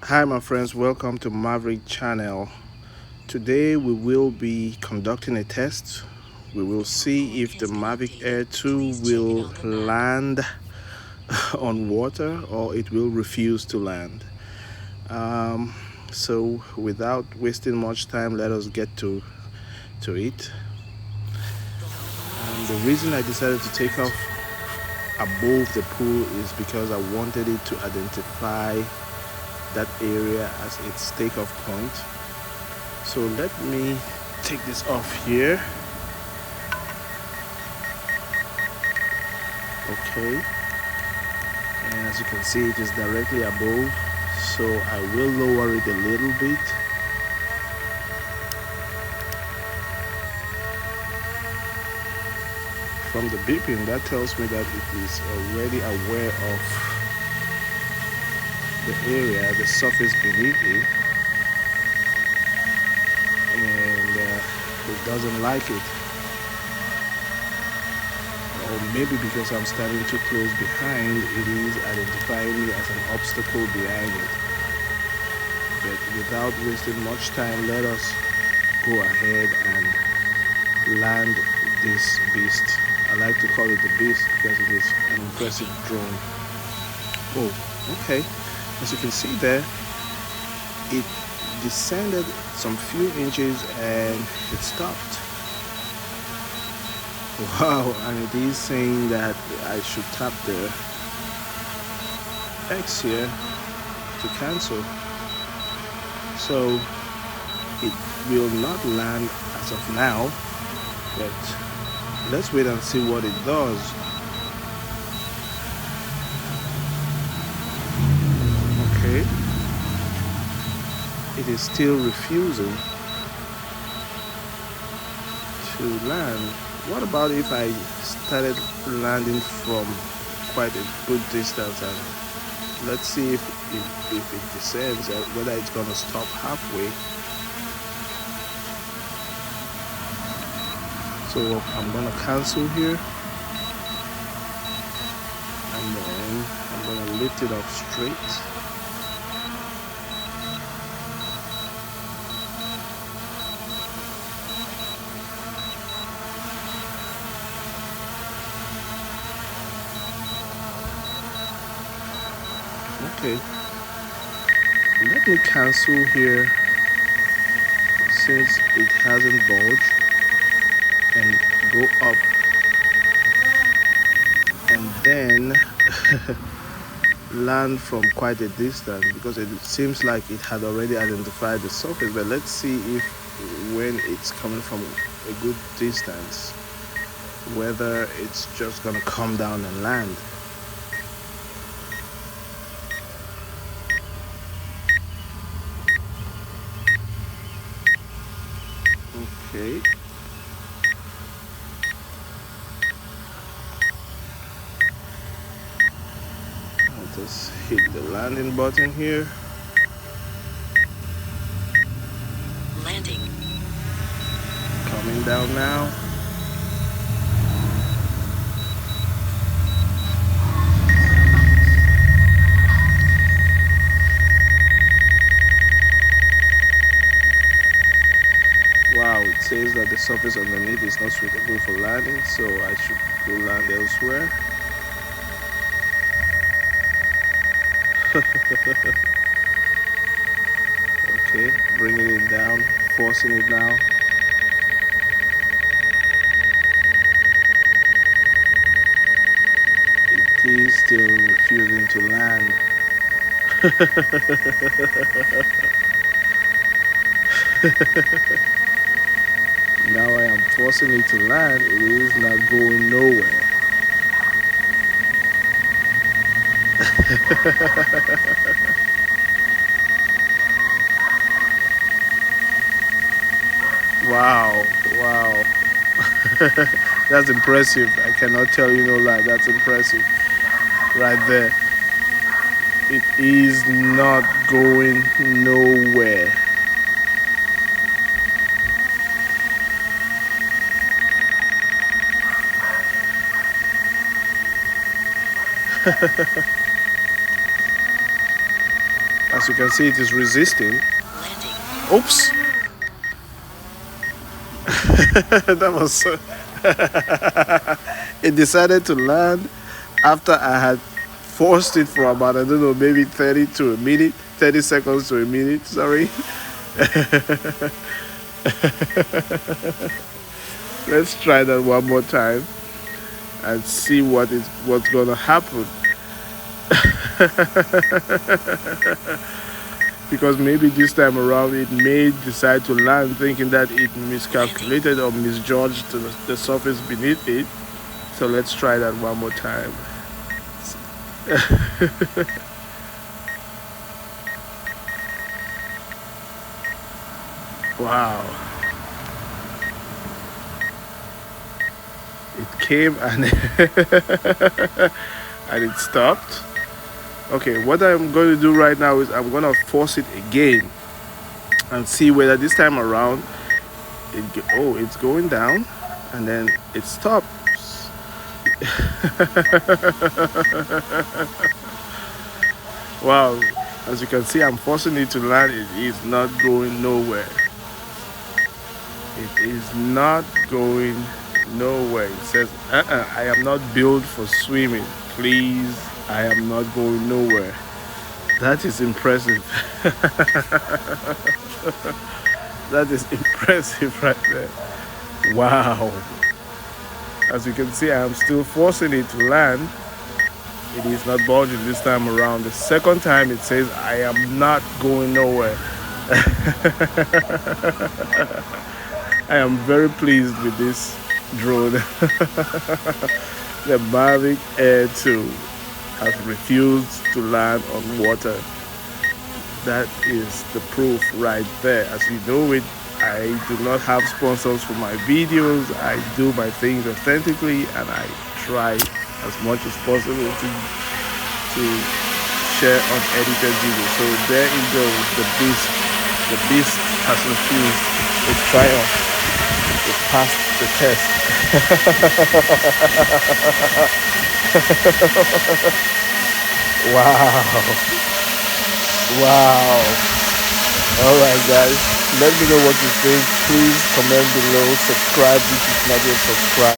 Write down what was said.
Hi my friends, welcome to Maverick channel. Today we will be conducting a test. We will see if the Mavic Air 2 will land on water or it will refuse to land. Um, so without wasting much time, let us get to it. And the reason I decided to take off above the pool is because I wanted it to identify that area as its takeoff point. So let me take this off here. Okay, and as you can see, it is directly above, so I will lower it a little bit. From the beeping, that tells me that it is already aware of the area, the surface beneath it, and it doesn't like it. Or maybe because I'm standing too close behind, it is identifying me as an obstacle behind it. But without wasting much time, let us go ahead and land this beast. I like to call it the beast because it is an impressive drone. Oh, okay. As you can see there, it descended some few inches and it stopped. Wow, and it is saying that I should tap the X here to cancel. So it will not land as of now, but let's wait and see what it does. Okay, it is still refusing to land. What about if I started landing from quite a good distance, and let's see if it descends, whether it's gonna stop halfway. So I'm gonna cancel here, and then I'm gonna lift it up straight. Okay, let me cancel here since it hasn't budged, and go up, and then land from quite a distance, because it seems like it had already identified the surface. But let's see if when it's coming from a good distance, whether it's just gonna come down and land. Okay, I'll just hit the landing button here. Landing. Coming down now. Wow, it says that the surface underneath is not suitable for landing, so I should go land elsewhere. Okay, bringing it down, forcing it now. It is still refusing to land. Now I am forcing it to land. It is not going nowhere. Wow, wow. That's impressive. I cannot tell you no lie. That's impressive. Right there. It is not going nowhere. As you can see, it is resisting. Landing. Oops. That was so. It decided to land after I had forced it for about, I don't know, maybe 30 to a minute, 30 seconds to a minute, sorry. Let's try that one more time and see what's gonna happen. Because maybe this time around it may decide to land thinking that it miscalculated or misjudged the surface beneath it. So let's try that one more time. Wow. It came and and it stopped. Okay, what I'm going to do right now is I'm going to force it again and see whether this time around it's going down and then it stops. Wow, as you can see, I'm forcing it to land. It is not going nowhere. It is not going nowhere. It says, I am not built for swimming. Please, I am not going nowhere. That is impressive. That is impressive right there. Wow. As you can see, I am still forcing it to land. It is not budging this time around. The second time it says, I am not going nowhere. I am very pleased with this drone. The Mavic Air 2 has refused to land on water. That is the proof right there. As you know it, I do not have sponsors for my videos. I do my things authentically and I try as much as possible to share unedited videos. So there you go, the beast. The beast has refused. It triumphed. It passed the test. Wow. Wow. Alright guys. Let me know what you think. Please comment below. Subscribe if you've not yet subscribed.